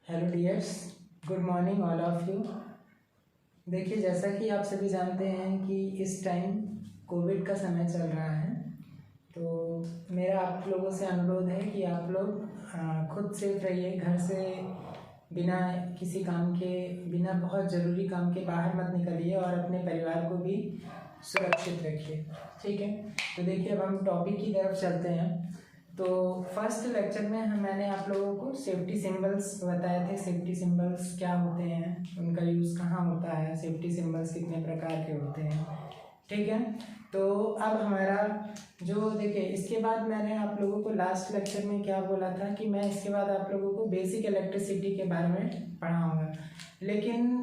Hello dears, good morning all of you. देखिए, जैसा कि आप सभी जानते हैं कि इस टाइम कोविड का समय चल रहा है, तो मेरा आप लोगों से अनुरोध है कि आप लोग खुद सेफ रहिए। घर से बिना किसी काम के, बिना बहुत ज़रूरी काम के बाहर मत निकलिए और अपने परिवार को भी सुरक्षित रखिए। ठीक है, तो देखिए अब हम टॉपिक की तरफ चलते हैं। तो फर्स्ट लेक्चर में मैंने आप लोगों को सेफ्टी सिंबल्स बताए थे। सेफ्टी सिंबल्स क्या होते हैं, उनका यूज़ कहाँ होता है, सेफ्टी सिंबल्स कितने प्रकार के होते हैं। ठीक है, तो अब हमारा जो देखिए, इसके बाद मैंने आप लोगों को लास्ट लेक्चर में क्या बोला था कि मैं इसके बाद आप लोगों को बेसिक इलेक्ट्रिसिटी के बारे में पढ़ाऊँगा, लेकिन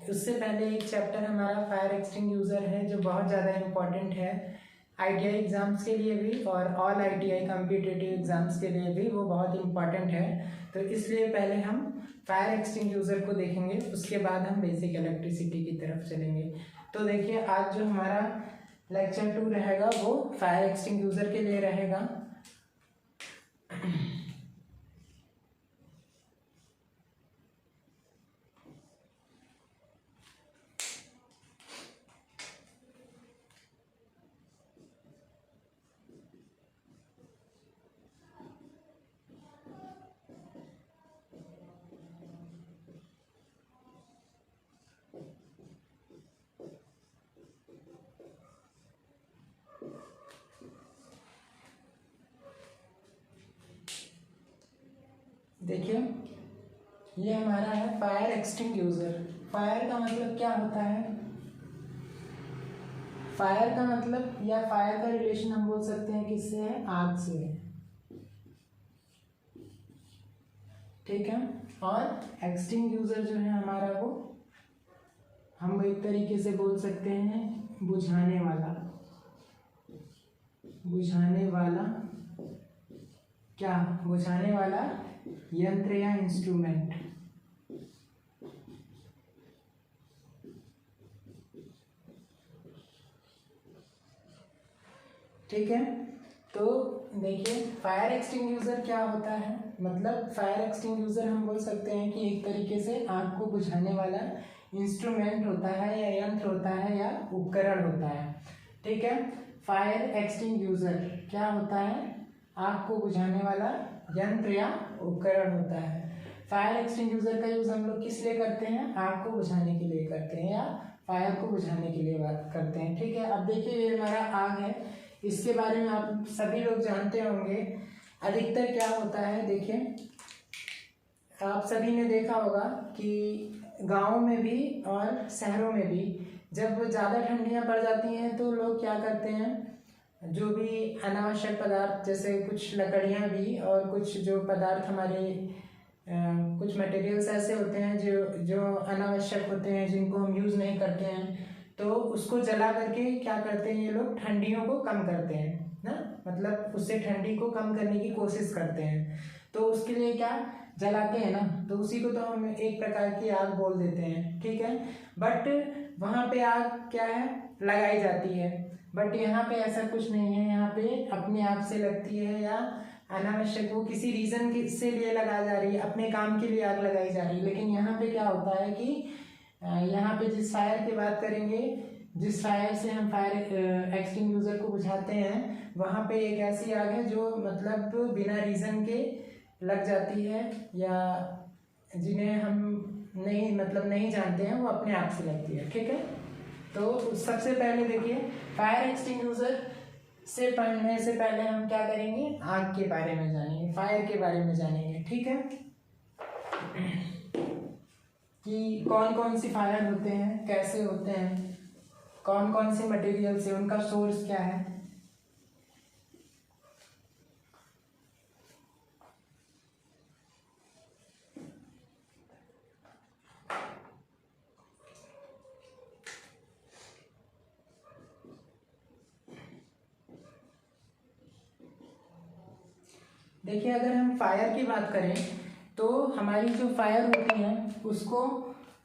उससे पहले एक चैप्टर हमारा फायर एक्सटिंग्यूशर है जो बहुत ज़्यादा इम्पॉर्टेंट है आईटीआई एग्ज़ाम्स के लिए भी और ऑल आईटीआई कॉम्पिटिटिव एग्ज़ाम्स के लिए भी। वो बहुत इम्पॉर्टेंट है, तो इसलिए पहले हम फायर एक्सटिंग्यूशर को देखेंगे, उसके बाद हम बेसिक इलेक्ट्रिसिटी की तरफ चलेंगे। तो देखिए, आज जो हमारा लेक्चर 2 रहेगा वो फायर एक्सटिंग्यूशर के लिए रहेगा। देखिए, ये हमारा है फायर एक्सटिंग्यूशर। फायर का मतलब क्या होता है? फायर का मतलब या फायर का रिलेशन हम बोल सकते हैं किससे है? आग से है। ठीक है, और एक्सटिंग्यूशर जो है हमारा, वो हम एक तरीके से बोल सकते हैं बुझाने वाला। बुझाने वाला क्या? बुझाने वाला यंत्र या इंस्ट्रूमेंट। ठीक है, तो देखिए फायर एक्सटिंग्यूशर क्या होता है। मतलब फायर एक्सटिंग्यूशर हम बोल सकते हैं कि एक तरीके से आग को बुझाने वाला इंस्ट्रूमेंट होता है या यंत्र होता है या उपकरण होता है। ठीक है, फायर एक्सटिंग्यूशर क्या होता है? आग को बुझाने वाला यंत्र या उपकरण होता है। फायर एक्सटिंग्यूशर का यूज़ हम लोग किस लिए करते हैं? आग को बुझाने के लिए करते हैं या फायर को बुझाने के लिए बात करते हैं। ठीक है, अब देखिए ये हमारा आग है, इसके बारे में आप सभी लोग जानते होंगे। अधिकतर क्या होता है, देखिए आप सभी ने देखा होगा कि गाँव में भी और शहरों में भी जब ज़्यादा ठंडियाँ पड़ जाती हैं तो लोग क्या करते हैं, जो भी अनावश्यक पदार्थ जैसे कुछ लकड़ियाँ भी और कुछ जो पदार्थ हमारे कुछ मटेरियल्स ऐसे होते हैं जो जो अनावश्यक होते हैं, जिनको हम यूज़ नहीं करते हैं, तो उसको जला करके क्या करते हैं ये लोग, ठंडियों को कम करते हैं ना। मतलब उससे ठंडी को कम करने की कोशिश करते हैं, तो उसके लिए क्या जलाते हैं ना, तो उसी को तो हम एक प्रकार की आग बोल देते हैं। ठीक है, बट वहाँ पे आग क्या है, लगाई जाती है, बट यहाँ पे ऐसा कुछ नहीं है। यहाँ पे अपने आप से लगती है या अनावश्यक वो किसी रीज़न से लिए लगाई जा रही है, अपने काम के लिए आग लगाई जा रही है। लेकिन यहाँ पे क्या होता है कि यहाँ पे जिस फायर की बात करेंगे, जिस फायर से हम फायर एक्सटिंग्यूशर को बुझाते हैं, वहाँ पे एक ऐसी आग है जो मतलब बिना रीज़न के लग जाती है, या जिन्हें हम नहीं जानते हैं, वो अपने आप से लगती है। ठीक है, तो सबसे पहले देखिए फायर एक्सटिंग्यूशर से पढ़ने से पहले हम क्या करेंगे, आग के बारे में जानेंगे, फायर के बारे में जानेंगे। ठीक है, कि कौन कौन सी फायर होते हैं, कैसे होते हैं, कौन कौन से मटेरियल से, उनका सोर्स क्या है। देखिए, अगर हम फायर की बात करें तो हमारी जो फायर होती है उसको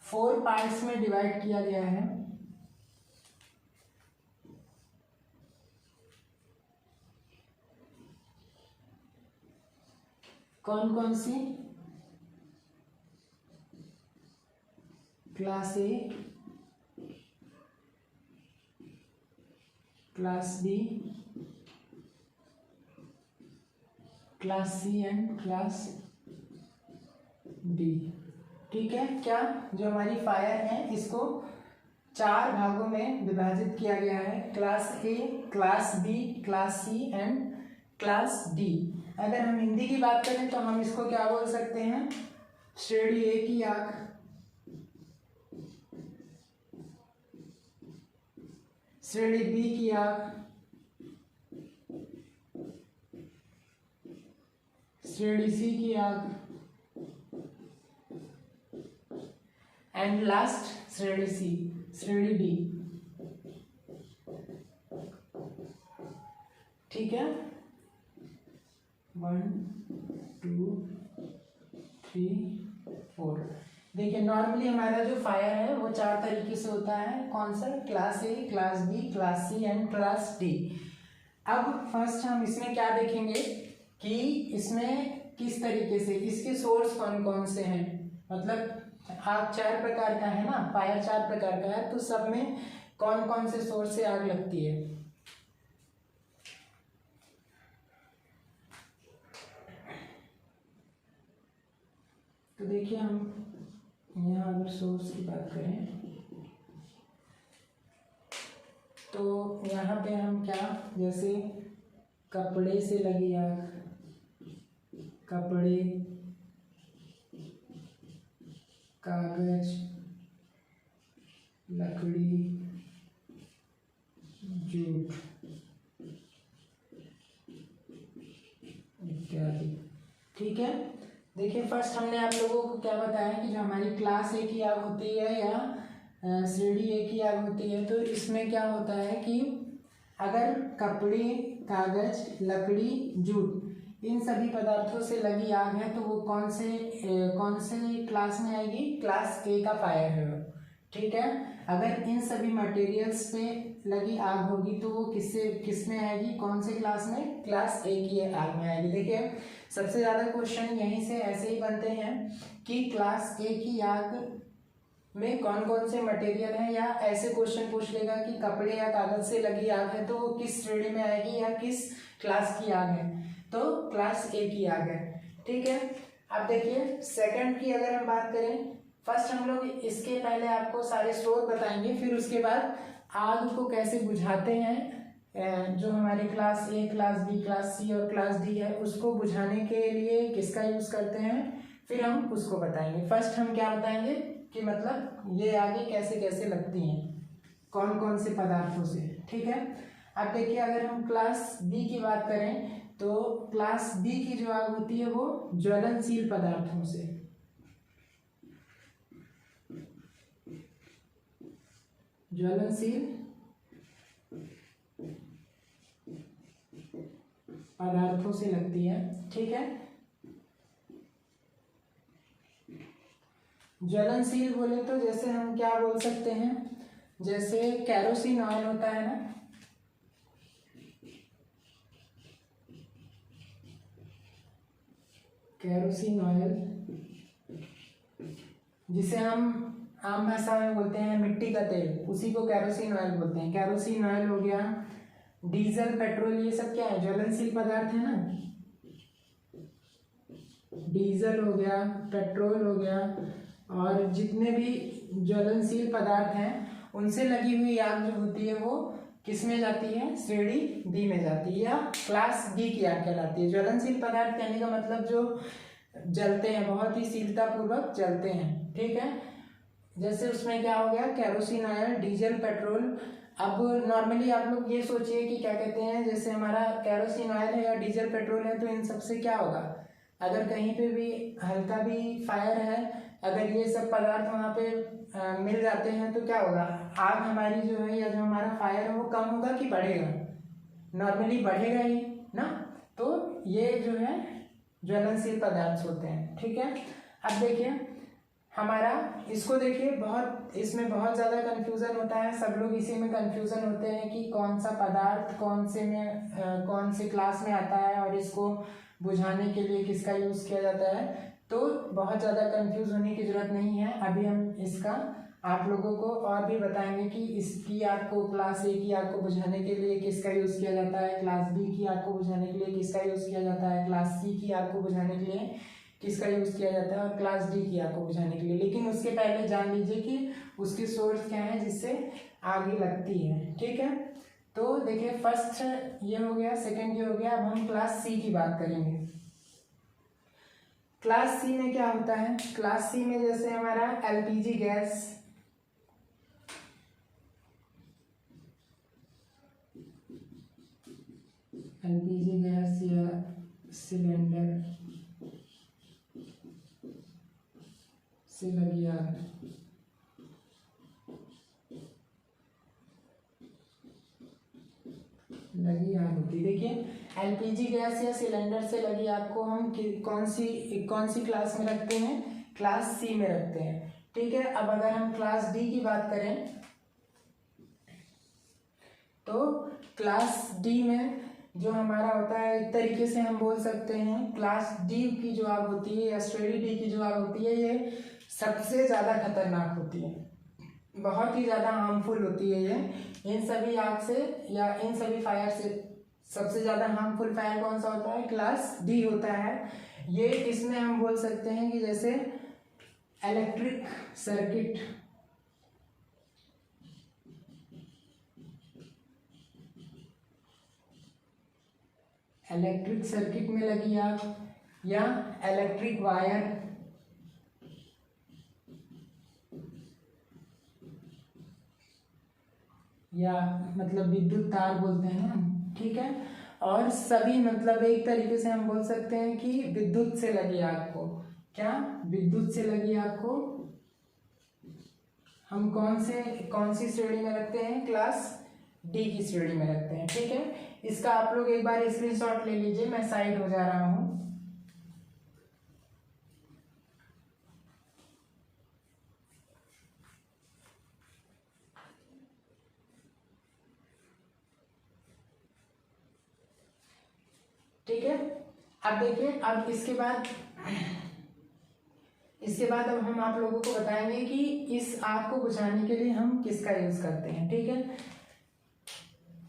4 पार्ट्स में डिवाइड किया गया है। कौन कौन सी? Class A, class B, class C and class D. ठीक है, क्या जो हमारी फायर है इसको 4 भागों में विभाजित किया गया है, class A, class B, class C and class D. अगर हम हिंदी की बात करें तो हम इसको क्या बोल सकते हैं, श्रेणी ए की आग, श्रेणी बी की आग, श्रेणी सी की आग एंड लास्ट श्रेणी सी, श्रेणी डी। ठीक है, 1 2 3 4। देखिए नॉर्मली हमारा जो फायर है वो 4 तरीके से होता है, कौन सा, class A, class B, class C and class D. अब फर्स्ट हम इसमें क्या देखेंगे कि इसमें किस तरीके से, इसके सोर्स कौन कौन से हैं, मतलब आग 4 प्रकार का है ना, फायर 4 प्रकार का है, तो सब में कौन कौन से सोर्स से आग लगती है। तो देखिए हम यहाँ अगर सोर्स की बात करें तो यहाँ पे हम क्या, जैसे कपड़े से लगी आग, कपड़े, कागज, लकड़ी, जूट इत्यादि। ठीक है, देखिए फर्स्ट हमने आप लोगों को क्या बताया कि जो हमारी क्लास ए की आग होती है या श्रेणी ए की आग होती है, तो इसमें क्या होता है कि अगर कपड़े, कागज, लकड़ी, जूट इन सभी पदार्थों से लगी आग है तो वो कौन से क्लास में आएगी, क्लास ए का फायर है वो। ठीक है, अगर इन सभी मटेरियल्स पे लगी आग होगी तो वो किस में आएगी, कौन से क्लास में, क्लास ए की आग में आएगी। देखिए सबसे ज़्यादा क्वेश्चन यहीं से ऐसे ही बनते हैं कि क्लास ए की आग में कौन कौन से मटेरियल हैं, या ऐसे क्वेश्चन पूछ लेगा कि कपड़े या कागज से लगी आग है तो वो किस श्रेणी में आएगी या किस क्लास की आग है, तो क्लास ए की आग है। ठीक है, अब देखिए सेकंड की अगर हम बात करें, फर्स्ट हम लोग इसके पहले आपको सारे स्रोत बताएंगे, फिर उसके बाद आग को कैसे बुझाते हैं, जो हमारे class A, class B, class C और क्लास डी है उसको बुझाने के लिए किसका यूज़ करते हैं, फिर हम उसको बताएंगे। फर्स्ट हम क्या बताएंगे कि मतलब ये आगे कैसे कैसे लगती हैं, कौन कौन से पदार्थों से। ठीक है, अब देखिए अगर हम क्लास बी की बात करें तो क्लास बी की जो आग होती है वो ज्वलनशील पदार्थों से, ज्वलनशील पदार्थों से लगती है। ठीक है, ज्वलनशील बोले तो जैसे हम क्या बोल सकते हैं, जैसे कैरोसिन ऑयल होता है ना, कैरोसिन ऑयल जिसे हम आम भाषा में बोलते हैं मिट्टी का तेल, उसी को कैरोसिन ऑयल बोलते हैं। कैरोसिन ऑयल हो गया, डीजल, पेट्रोल, ये सब क्या है, ज्वलनशील पदार्थ है ना, डीजल हो गया, पेट्रोल हो गया, और जितने भी ज्वलनशील पदार्थ हैं उनसे लगी हुई आग जो होती है वो किस में जाती है, श्रेणी बी में जाती है या क्लास बी की आग कहलाती है। ज्वलनशील पदार्थ कहने का मतलब जो जलते हैं, बहुत ही शीलता पूर्वक जलते हैं। ठीक है, जैसे उसमें क्या हो गया, कैरोसिन ऑयल, डीजल, पेट्रोल। अब नॉर्मली आप लोग ये सोचिए कि क्या कहते हैं, जैसे हमारा कैरोसिन ऑयल है या डीजल, पेट्रोल है तो इन सबसे क्या होगा, अगर कहीं पे भी हल्का भी फायर है, अगर ये सब पदार्थ वहाँ पे मिल जाते हैं तो क्या होगा, आग हमारी जो है या जो हमारा फायर है वो कम होगा कि बढ़ेगा, नॉर्मली बढ़ेगा ही ना। तो ये जो है ज्वलनशील पदार्थ होते हैं। ठीक है, अब देखिए हमारा इसको देखिए, इसमें बहुत ज़्यादा कंफ्यूजन होता है, सब लोग इसी में कंफ्यूजन होते हैं कि कौन सा पदार्थ कौन से क्लास में आता है और इसको बुझाने के लिए किसका यूज़ किया जाता है। तो बहुत ज़्यादा कंफ्यूज होने की ज़रूरत नहीं है, अभी हम इसका आप लोगों को और भी बताएंगे कि इसकी आग को, क्लास ए की आग को बुझाने के लिए किसका यूज़ किया जाता है, क्लास बी की आग को बुझाने के लिए किसका यूज़ किया जाता है, क्लास सी की आग को बुझाने के लिए किसका यूज़ किया जाता है, और क्लास डी की आग को बुझाने के लिए। लेकिन उसके पहले जान लीजिए कि उसकी सोर्स क्या है जिससे आग लगती है। ठीक है, तो देखिए फर्स्ट ये हो गया, सेकंड ये हो गया। अब हम क्लास सी की बात करेंगे। क्लास सी में क्या होता है, क्लास सी में जैसे हमारा एलपीजी गैस, एलपीजी गैस या सिलेंडर से लगी आग, लगी आग होती है। देखिए एलपीजी गैस या सिलेंडर से लगी आग को हम कौन सी क्लास में रखते हैं, क्लास सी में रखते हैं। ठीक है, अब अगर हम क्लास डी की बात करें तो क्लास डी में जो हमारा होता है, एक तरीके से हम बोल सकते हैं क्लास डी की जो आग होती है या स्टडी डी की जो आग होती है, ये सबसे ज़्यादा खतरनाक होती है, बहुत ही ज़्यादा हार्मफुल होती है ये। इन सभी आग से या इन सभी फायर से सबसे ज़्यादा हार्मफुल फायर कौन सा होता है, क्लास डी होता है। ये इसमें हम बोल सकते हैं कि जैसे इलेक्ट्रिक सर्किट, इलेक्ट्रिक सर्किट में लगी आग या इलेक्ट्रिक वायर, या मतलब विद्युत तार बोलते हैं ना। ठीक है, और सभी मतलब एक तरीके से हम बोल सकते हैं कि विद्युत से लगी आग को, क्या विद्युत से लगी आग को हम कौन सी श्रेणी में रखते हैं, क्लास डी की श्रेणी में रखते हैं। ठीक है, इसका आप लोग एक बार स्क्रीनशॉट ले लीजिए, मैं साइड हो जा रहा हूं। ठीक है, अब देखिए, अब इसके बाद अब हम आप लोगों को बताएंगे कि इस आग को बुझाने के लिए हम किसका यूज करते हैं। ठीक है,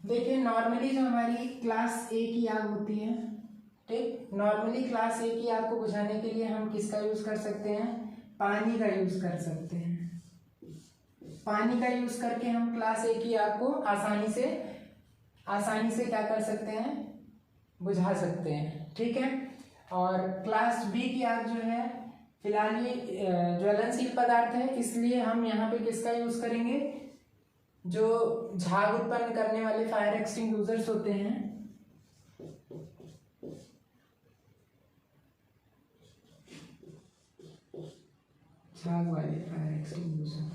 देखिए नॉर्मली जो हमारी क्लास ए की आग होती है, ठीक, नॉर्मली क्लास ए की आग को बुझाने के लिए हम किसका यूज कर सकते हैं, पानी का यूज कर सकते हैं। पानी का यूज करके हम क्लास ए की आग को आसानी से क्या कर सकते हैं, बुझा सकते हैं। ठीक है, और क्लास बी की आग जो है, फिलहाल ये ज्वलनशील पदार्थ है, इसलिए हम यहाँ पे किसका यूज करेंगे, जो झाग उत्पन्न करने वाले फायर एक्सटिंग्विशर्स होते हैं, झाग वाले फायर एक्सटिंग्विशर,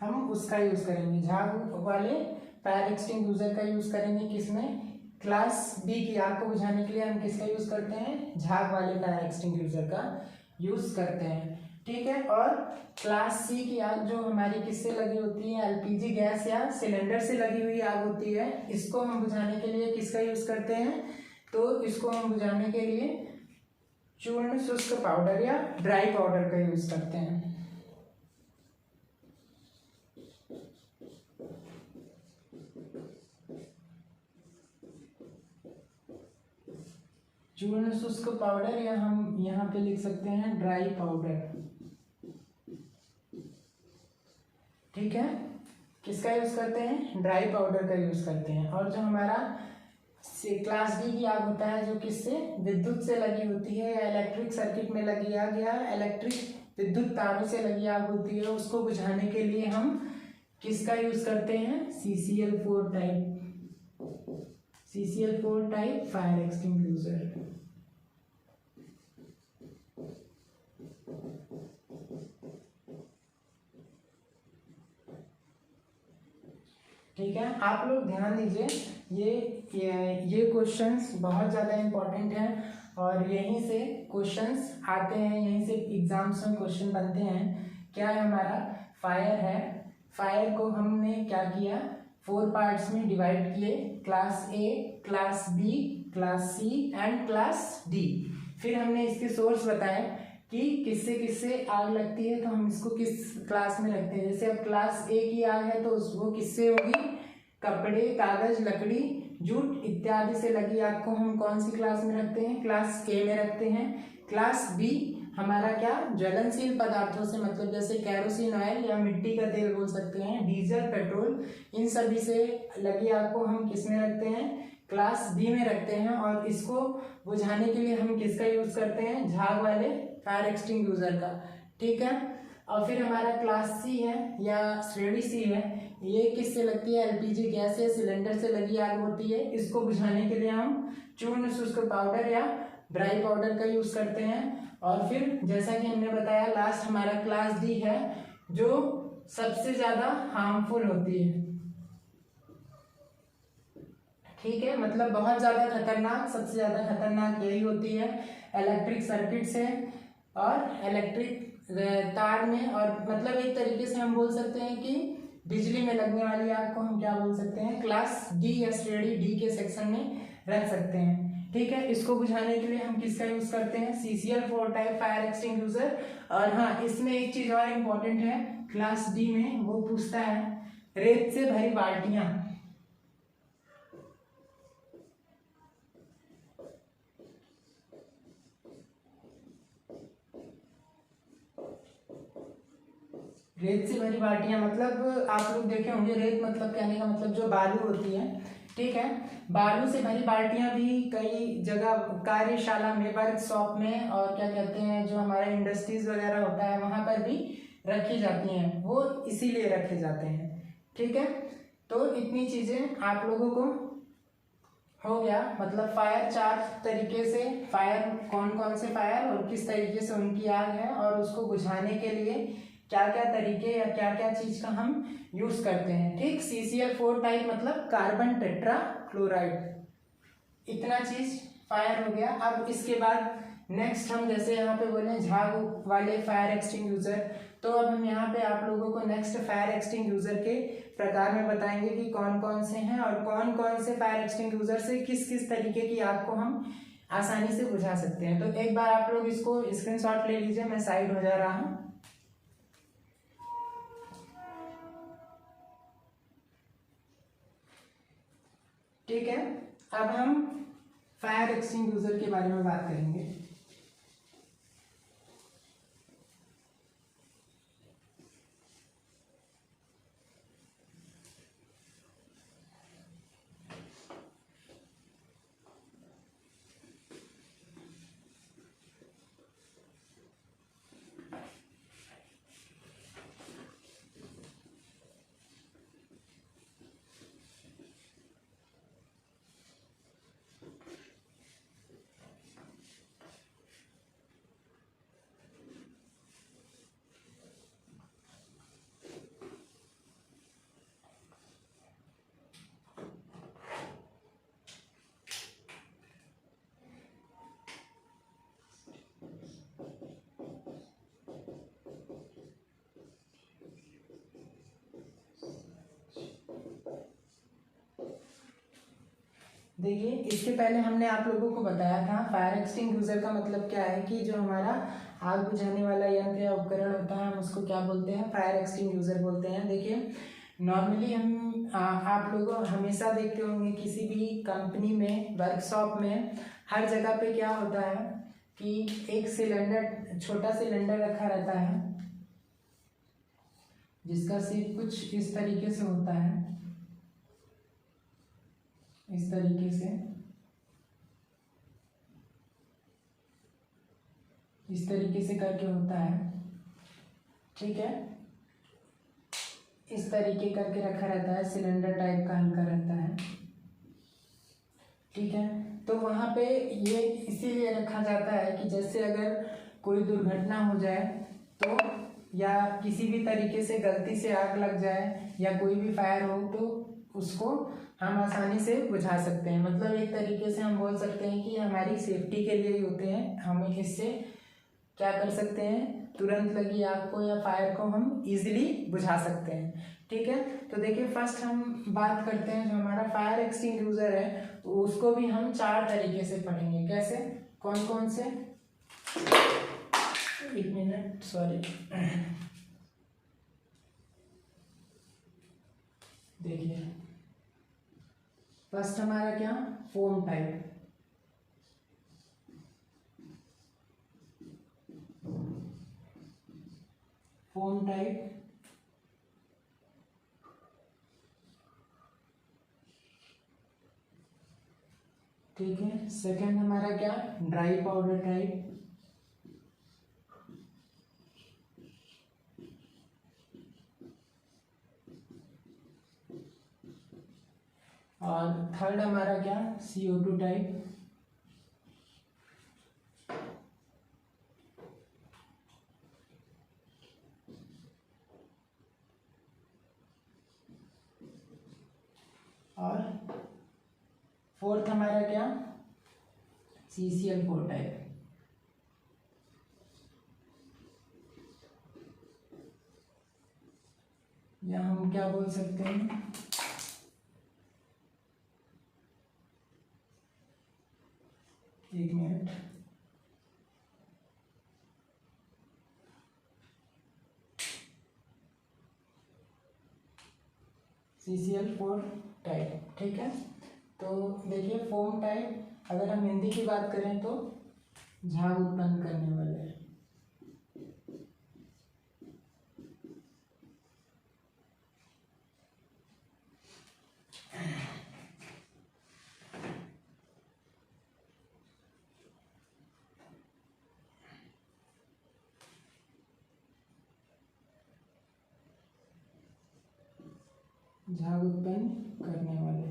हम उसका यूज करेंगे, झाग वाले फायर एक्सटिंग्विशर का यूज करेंगे। किसमें, क्लास बी की आग को बुझाने के लिए हम किसका यूज करते हैं, झाग वाले फायर एक्सटिंग्विशर का यूज करते हैं। ठीक है, और क्लास सी की आग जो हमारी किससे लगी होती है, एलपीजी गैस या सिलेंडर से लगी हुई आग होती है, इसको हम बुझाने के लिए किसका यूज करते हैं, तो इसको हम बुझाने के लिए चूर्ण शुष्क पाउडर या ड्राई पाउडर का यूज करते हैं। चूर्ण शुष्क पाउडर, या हम यहाँ पे लिख सकते हैं ड्राई पाउडर। ठीक है, किसका यूज करते हैं, ड्राई पाउडर का यूज करते हैं। और जो हमारा क्लास डी की आग होता है, जो किससे, विद्युत से लगी होती है या इलेक्ट्रिक सर्किट में लगी आग या इलेक्ट्रिक विद्युत तारों से लगी आग होती है, उसको बुझाने के लिए हम किसका यूज करते हैं, CCl4 टाइप फायर एक्सटिंग्विशर। ठीक है, आप लोग ध्यान दीजिए, ये क्वेश्चंस बहुत ज़्यादा इम्पोर्टेंट हैं और यहीं से क्वेश्चंस आते हैं, यहीं से एग्जाम्स में क्वेश्चन बनते हैं। क्या है हमारा, फायर है, फायर को हमने क्या किया, 4 पार्ट्स में डिवाइड किए, class A, class B, class C and class D. फिर हमने इसके सोर्स बताए कि किससे किससे आग लगती है, तो हम इसको किस क्लास में रखते हैं। जैसे अब क्लास ए की आग है तो वो किससे होगी, कपड़े, कागज, लकड़ी, जूट इत्यादि से लगी आग को हम कौन सी क्लास में रखते हैं, क्लास ए में रखते हैं। क्लास बी हमारा क्या, ज्वलनशील पदार्थों से, मतलब जैसे कैरोसिन ऑयल या मिट्टी का तेल बोल सकते हैं, डीजल, पेट्रोल, इन सभी से लगी आग को हम किस में रखते हैं, क्लास बी में रखते हैं। और इसको बुझाने के लिए हम किसका यूज करते हैं, झाग वाले फायर एक्सटिंग्विशर का। ठीक है। और फिर हमारा क्लास सी है या श्रेणी सी है, ये किससे लगती है, एलपीजी गैस या सिलेंडर से लगी आग होती है। इसको बुझाने के लिए हम चूर्ण शुष्क पाउडर या ड्राई पाउडर का यूज करते हैं। और फिर जैसा कि हमने बताया लास्ट हमारा क्लास डी है, जो सबसे ज्यादा हार्मफुल होती है। ठीक है, मतलब बहुत ज्यादा खतरनाक, सबसे ज्यादा खतरनाक यही होती है इलेक्ट्रिक सर्किट से और इलेक्ट्रिक तार में। और मतलब एक तरीके से हम बोल सकते हैं कि बिजली में लगने वाली आग को हम क्या बोल सकते हैं, क्लास डी या श्रेणी डी के सेक्शन में रख सकते हैं। ठीक है, इसको बुझाने के लिए हम किसका यूज करते हैं, CCl4 टाइप फायर एक्सटिंग्विशर। और हाँ, इसमें एक चीज और इम्पोर्टेंट है, क्लास डी में वो पूछता है रेत से भरी बाल्टियां। रेत से भरी बाल्टियां मतलब आप लोग देखे होंगे, रेत मतलब कहने का मतलब जो बालू होती है। ठीक है, बालू से भरी बाल्टियां भी कई जगह कार्यशाला में, वर्कशॉप में, और क्या कहते हैं जो हमारा इंडस्ट्रीज वगैरह होता है वहां पर भी रखी जाती हैं, वो इसीलिए रखे जाते हैं। ठीक है, तो इतनी चीजें आप लोगों को हो गया। मतलब फायर 4 तरीके से, फायर कौन कौन से फायर और किस तरीके से उनकी आग है, और उसको बुझाने के लिए क्या क्या तरीके या क्या क्या चीज का हम यूज करते हैं। ठीक, CCl4 टाइप मतलब कार्बन टेट्रा क्लोराइड, इतना चीज फायर हो गया। अब इसके बाद नेक्स्ट हम जैसे यहाँ पे बोले झाग वाले फायर एक्सटिंग्विशर, तो अब हम यहाँ पे आप लोगों को नेक्स्ट फायर एक्सटिंग्विशर के प्रकार में बताएंगे कि कौन कौन से हैं और कौन कौन से फायर एक्सटिंग्विशर से किस किस तरीके की आग को हम आसानी से बुझा सकते हैं। तो एक बार आप लोग इसको स्क्रीनशॉट ले लीजिए, मैं साइड हो जा रहा हूँ। ठीक है, अब हम फायर एक्सटिंग्विशर के बारे में बात करेंगे। देखिए, इसके पहले हमने आप लोगों को बताया था फायर एक्सटिंग्विशर का मतलब क्या है, कि जो हमारा आग बुझाने वाला यंत्र या उपकरण होता है हम उसको क्या बोलते हैं, फायर एक्सटिंग्विशर बोलते हैं। देखिए, नॉर्मली हम आप लोग हमेशा देखते होंगे किसी भी कंपनी में, वर्कशॉप में, हर जगह पे क्या होता है कि एक सिलेंडर, छोटा सिलेंडर रखा रहता है जिसका शेप कुछ इस तरीके से होता है, इस तरीके से, इस तरीके से करके होता है। ठीक है, इस तरीके करके रखा रहता है, सिलेंडर टाइप का हल्का रहता है। ठीक है, तो वहाँ पे ये इसीलिए रखा जाता है कि जैसे अगर कोई दुर्घटना हो जाए तो, या किसी भी तरीके से गलती से आग लग जाए या कोई भी फायर हो, तो उसको हम आसानी से बुझा सकते हैं। मतलब एक तरीके से हम बोल सकते हैं कि हमारी सेफ्टी के लिए ही होते हैं, हमें इससे क्या कर सकते हैं, तुरंत लगी आग को या फायर को हम इजीली बुझा सकते हैं। ठीक है, तो देखिए फर्स्ट हम बात करते हैं जो हमारा फायर एक्सटिंग्विशर है, तो उसको भी हम 4 तरीके से पढ़ेंगे। कैसे, कौन कौन से, एक मिनट सॉरी, देखिए फर्स्ट हमारा क्या, फोम टाइप। फोम टाइप, ठीक है। सेकंड हमारा क्या, ड्राई पाउडर टाइप। और थर्ड हमारा क्या, CO2 टाइप। और फोर्थ हमारा क्या, CCl4 टाइप। या हम क्या बोल सकते हैं, एक मिनट, CCl4 टाइप। ठीक है, तो देखिए फोम टाइप अगर हम हिंदी की बात करें तो झाग उत्पन्न करने वाले। झाग उत्पन्न करने वाले।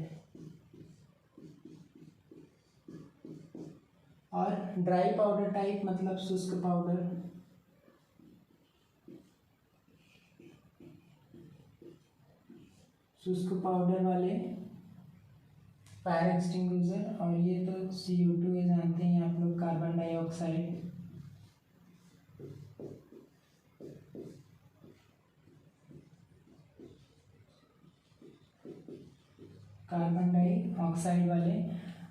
और ड्राई पाउडर टाइप मतलब शुष्क पाउडर। शुष्क पाउडर वाले फायर एक्सटिंग्विशर। और ये तो CO2 है, जानते हैं आप लोग, कार्बन डाइऑक्साइड। कार्बन डाइऑक्साइड वाले।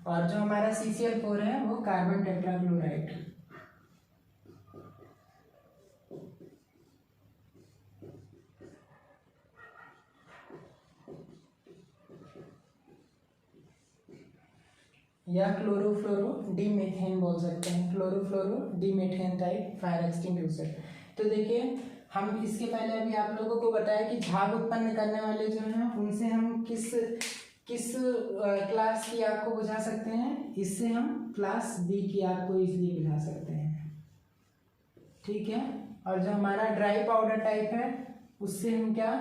और जो हमारा CCl4 है वो कार्बन टेट्राक्लोराइड। या क्लोरोफ्लोरो डीमेथेन बोल सकते हैं, क्लोरोफ्लोरो डीमेथेन टाइप फायर एक्सटिंग्विशर। तो देखिए हम इसके पहले अभी आप लोगों को बताया कि झाग उत्पन्न करने वाले जो हैं उनसे हम किस किस क्लास की आग को बुझा सकते हैं, इससे हम क्लास B की आग को इजीली बुझा सकते हैं। ठीक है, और जो हमारा ड्राई पाउडर टाइप है उससे हम क्या,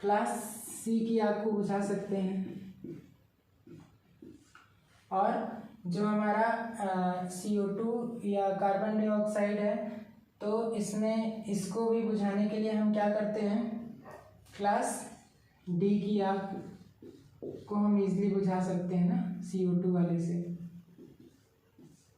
क्लास C की आग को बुझा सकते हैं। और जो हमारा CO2 या कार्बन डाइऑक्साइड है तो इसमें इसको भी बुझाने के लिए हम क्या करते हैं, क्लास D की आग को हम इजीली बुझा सकते हैं ना, CO2 वाले से,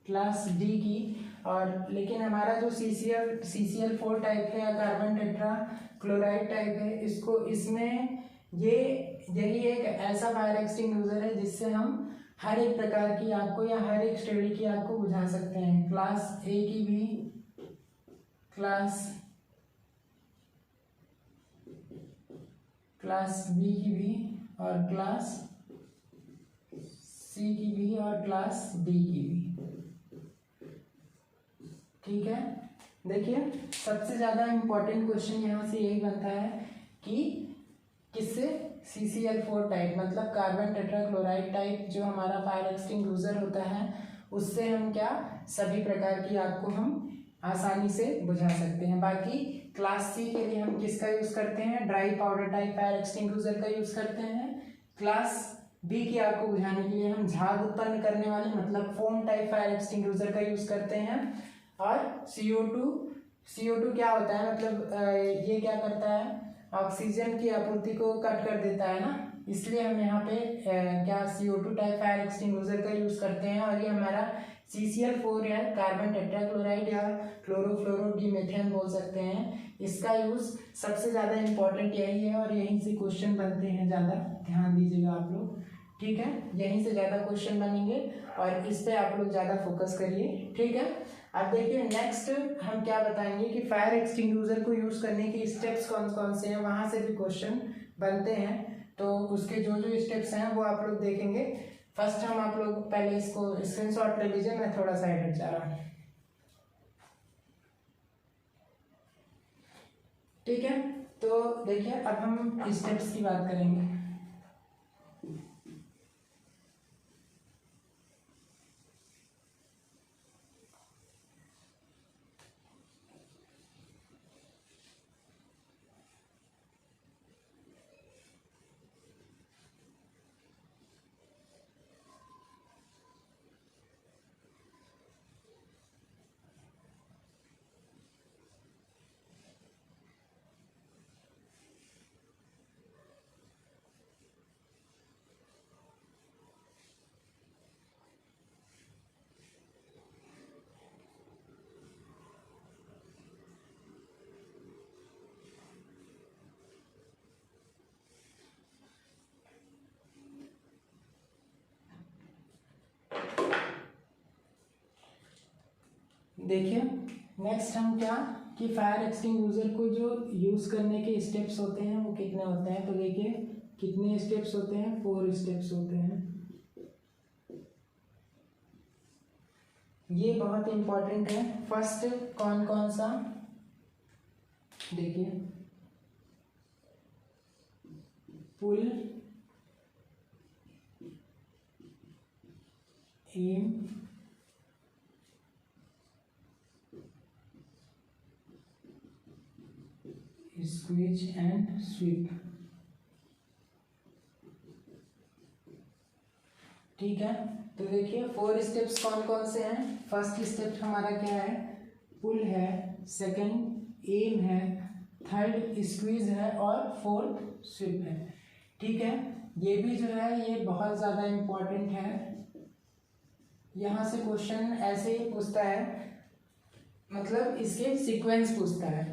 क्लास D की। और लेकिन हमारा जो CCl4 टाइप है या कार्बन टेट्रा क्लोराइड टाइप है, इसको इसमें यही एक ऐसा फायर एक्सटिंग्विशर है जिससे हम हर एक प्रकार की आग को या हर एक श्रेणी की आग को बुझा सकते हैं। क्लास A की भी, क्लास B की भी, और क्लास C की भी, और क्लास D की भी। ठीक है, देखिए सबसे ज़्यादा इम्पोर्टेंट क्वेश्चन यहाँ से यही बनता है कि किससे, CCl4 टाइप मतलब कार्बन टेट्राक्लोराइड टाइप जो हमारा फायर एक्सटिंग्विशर होता है उससे हम क्या, सभी प्रकार की आग को हम आसानी से बुझा सकते हैं। बाकी क्लास C के लिए हम किसका यूज़ करते हैं, dry powder type fire extinguisher का यूज़ करते हैं। क्लास B की आग को बुझाने के लिए हम झाग उत्पन्न करने वाले मतलब फोम टाइप फायर एक्सटिंग्विशर का यूज़ करते हैं। और CO2 क्या होता है, मतलब ये क्या करता है, ऑक्सीजन की आपूर्ति को कट कर देता है ना, इसलिए हम यहाँ पे क्या CO2 टाइप फायर एक्सटिंग्विशर का यूज़ करते हैं। और ये हमारा CCl4 है, कार्बन टेट्राक्लोराइड या क्लोरोफ्लोरोडीमेथेन बोल सकते हैं। इसका यूज़ सबसे ज़्यादा इम्पोर्टेंट यही है और यहीं से क्वेश्चन बनते हैं ज़्यादा, ध्यान दीजिएगा आप लोग, ठीक है। यहीं से ज़्यादा क्वेश्चन बनेंगे और इस पे आप लोग ज़्यादा फोकस करिए, ठीक है। अब देखिए नेक्स्ट हम क्या बताएंगे कि फायर एक्सटिंग्विशर को यूज़ करने के स्टेप्स कौन कौन से हैं, वहाँ से भी क्वेश्चन बनते हैं। तो उसके जो जो स्टेप्स हैं वो आप लोग देखेंगे। फर्स्ट हम आप लोग पहले इसको स्क्रीनशॉट ले लीजिए, मैं थोड़ा सा हट जा रहा हूँ, ठीक है। तो देखिए अब हम स्टेप्स की बात करेंगे। देखिए नेक्स्ट हम क्या कि फायर एक्सटिंग्विशर को जो यूज़ करने के स्टेप्स होते हैं वो कितने होते हैं। तो देखिए कितने स्टेप्स होते हैं, 4 स्टेप्स होते हैं। ये बहुत इम्पोर्टेंट है। फर्स्ट कौन कौन सा, देखिए पुल, एम, स्क्वीज एंड स्वीप, ठीक है। तो देखिए 4 स्टेप्स कौन कौन से हैं। फर्स्ट स्टेप हमारा क्या है, पुल है, सेकंड एम है, थर्ड स्क्वीज है और फोर्थ स्वीप है, ठीक है। ये भी जो है ये बहुत ज़्यादा इम्पोर्टेंट है। यहाँ से क्वेश्चन ऐसे ही पूछता है, मतलब इसके सीक्वेंस पूछता है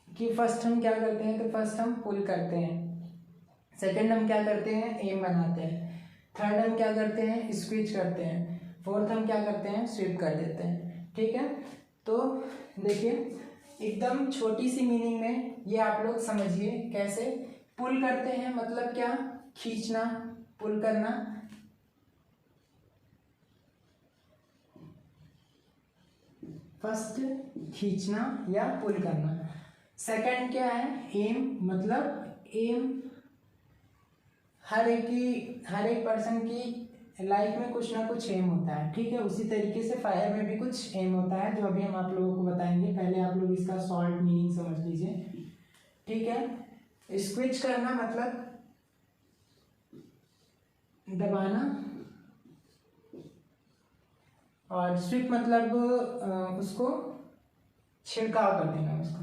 कि फर्स्ट हम क्या करते हैं। तो फर्स्ट हम पुल करते हैं, सेकंड हम क्या करते हैं, एम बनाते हैं, थर्ड हम क्या करते हैं, स्क्वीज करते हैं, फोर्थ हम क्या करते हैं, स्वीप कर देते हैं, ठीक है। तो देखिए एकदम छोटी सी मीनिंग में ये आप लोग समझिए कैसे। पुल करते हैं मतलब क्या, खींचना, पुल करना। फर्स्ट खींचना या पुल करना। सेकंड क्या है, एम, मतलब एम हर एक पर्सन की लाइफ में कुछ ना कुछ एम होता है, ठीक है। उसी तरीके से फायर में भी कुछ एम होता है जो अभी हम आप लोगों को बताएंगे। पहले आप लोग इसका शॉर्ट मीनिंग समझ लीजिए, ठीक है। स्क्विच करना मतलब दबाना और स्विप मतलब उसको छिड़काव कर देना उसको,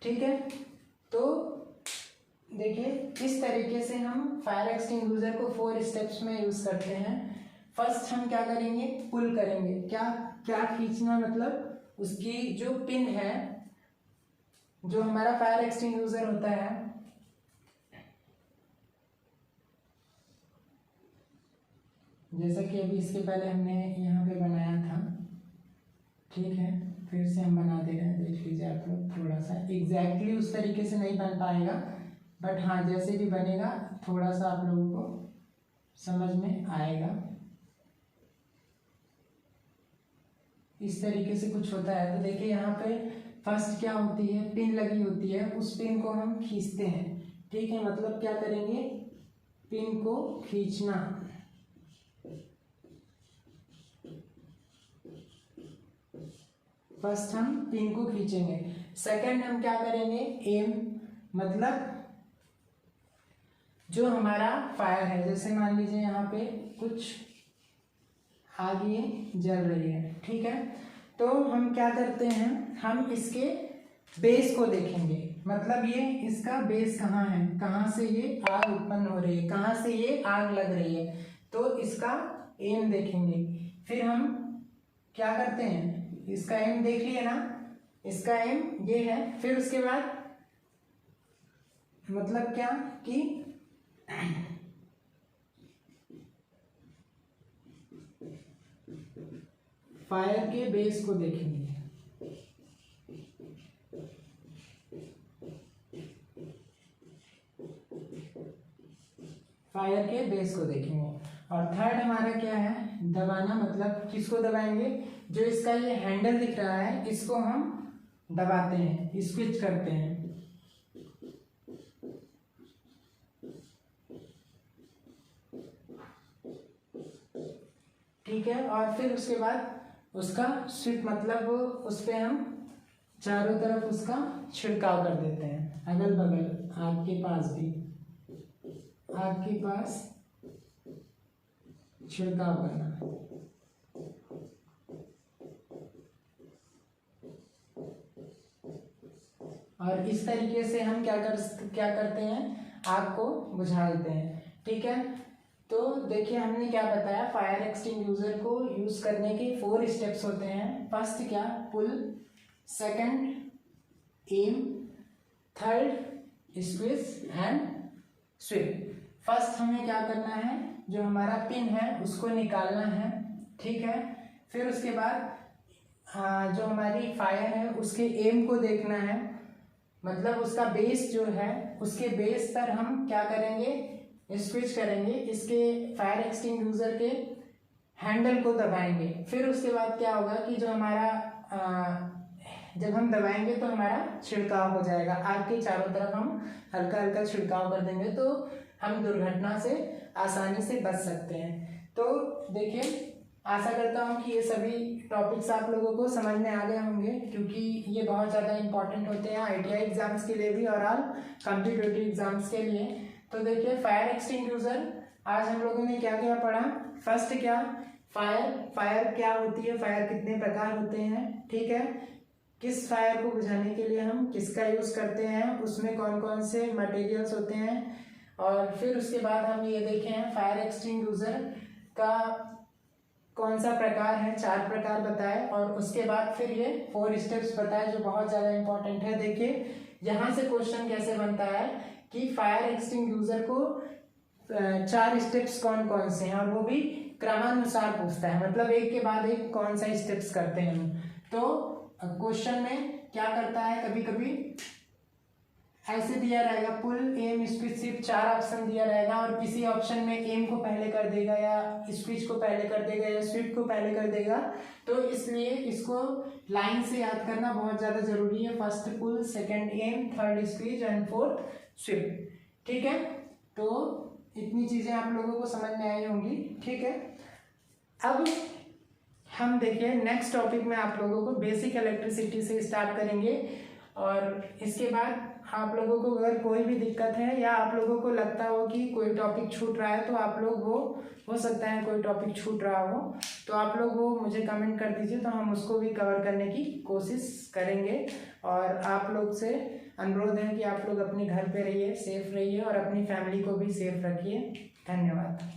ठीक है। तो देखिए इस तरीके से हम फायर एक्सटिंग्विशर को 4 स्टेप्स में यूज करते हैं। फर्स्ट हम क्या करेंगे, पुल करेंगे। क्या क्या खींचना मतलब उसकी जो पिन है, जो हमारा फायर एक्सटिंग्विशर होता है, जैसा कि अभी इसके पहले हमने यहाँ पे बनाया था, ठीक है। फिर से हम बना दे रहे हैं, देख लीजिए आप लोग। थोड़ा सा एग्जैक्टली उस तरीके से नहीं बन पाएगा, बट हाँ जैसे भी बनेगा थोड़ा सा आप लोगों को समझ में आएगा। इस तरीके से कुछ होता है। तो देखिए यहाँ पे फर्स्ट क्या होती है, पिन लगी होती है, उस पिन को हम खींचते हैं, ठीक है। मतलब क्या करेंगे, पिन को खींचना, फर्स्ट हम पिन को खींचेंगे। सेकंड हम क्या करेंगे, एम, मतलब जो हमारा फायर है, जैसे मान लीजिए यहाँ पे कुछ आग ये जल रही है, ठीक है। तो हम क्या करते हैं, हम इसके बेस को देखेंगे मतलब ये इसका बेस कहाँ है, कहाँ से ये आग उत्पन्न हो रही है, कहाँ से ये आग लग रही है, तो इसका एम देखेंगे। फिर हम क्या करते हैं, इसका एम देख लिए ना, इसका एम ये है। फिर उसके बाद मतलब क्या कि फायर के बेस को देखेंगे। फायर के बेस को देखेंगे। और थर्ड हमारा क्या है, दबाना, मतलब किसको दबाएंगे, जो इसका ये हैंडल दिख रहा है इसको हम दबाते हैं, स्विच करते हैं। ठीक है। और फिर उसके बाद उसका स्विच, मतलब उस पर हम चारों तरफ उसका छिड़काव कर देते हैं, अगल बगल आग के पास भी, आग के पास छिड़काव करना। और इस तरीके से हम क्या करते हैं, आग को बुझाते हैं। ठीक है। तो देखिए हमने क्या बताया, फायर एक्सटिंग्विशर को यूज करने के 4 स्टेप्स होते हैं। फर्स्ट क्या, pull, second M, third squeeze and sweep. First हमें क्या करना है, जो हमारा पिन है उसको निकालना है। ठीक है। फिर उसके बाद जो हमारी फायर है उसके एम को देखना है, मतलब उसका बेस जो है, उसके बेस पर हम क्या करेंगे, स्विच करेंगे, इसके फायर एक्सटिंग्विशर के हैंडल को दबाएंगे। फिर उसके बाद क्या होगा कि जो हमारा जब हम दबाएंगे तो हमारा छिड़काव हो जाएगा, आग के चारों तरफ हम हल्का हल्का छिड़काव कर देंगे, तो हम दुर्घटना से आसानी से बच सकते हैं। तो देखिए, आशा करता हूँ कि ये सभी टॉपिक्स आप लोगों को समझ में आ गए होंगे, क्योंकि ये बहुत ज़्यादा इंपॉर्टेंट होते हैं ITI एग्जाम्स के लिए भी और ऑल कॉम्पिटिटिव एग्जाम्स के लिए। तो देखिए, फायर एक्सटिंग्विशर आज हम लोगों ने क्या क्या पढ़ा। फर्स्ट क्या, फायर क्या होती है, फायर कितने प्रकार होते हैं। ठीक है। किस फायर को बुझाने के लिए हम किसका यूज़ करते हैं, उसमें कौन कौन से मटेरियल्स होते हैं। और फिर उसके बाद हम ये देखे हैं फायर एक्सटिंग्विशर का कौन सा प्रकार है, 4 प्रकार बताए। और उसके बाद फिर ये 4 स्टेप्स बताए, जो बहुत ज़्यादा इंपॉर्टेंट है। देखिए यहाँ से क्वेश्चन कैसे बनता है कि फायर एक्सटिंग्विशर को 4 स्टेप्स कौन कौन से हैं, और वो भी क्रमानुसार पूछता है, मतलब एक के बाद एक कौन सा स्टेप्स करते हैं हम। तो क्वेश्चन में क्या करता है, कभी कभी ऐसे दिया रहेगा, पुल, एम, स्विच, सिर्फ 4 ऑप्शन दिया रहेगा, और किसी ऑप्शन में एम को पहले कर देगा, या स्विच को पहले कर देगा, या स्विच को पहले कर देगा। तो इसलिए इसको लाइन से याद करना बहुत ज़्यादा जरूरी है। First pull, second M, third switch and fourth switch. ठीक है। तो इतनी चीज़ें आप लोगों को समझ में आई होंगी। ठीक है। अब हम देखिए नेक्स्ट टॉपिक में आप लोगों को बेसिक इलेक्ट्रिसिटी से स्टार्ट करेंगे, और इसके बाद आप लोगों को अगर कोई भी दिक्कत है, या आप लोगों को लगता हो कि कोई टॉपिक छूट रहा है, तो आप लोग वो हो सकता है कोई टॉपिक छूट रहा हो, तो आप लोग वो मुझे कमेंट कर दीजिए, तो हम उसको भी कवर करने की कोशिश करेंगे। और आप लोग से अनुरोध है कि आप लोग अपने घर पे रहिए, सेफ रहिए, और अपनी फैमिली को भी सेफ रखिए। धन्यवाद।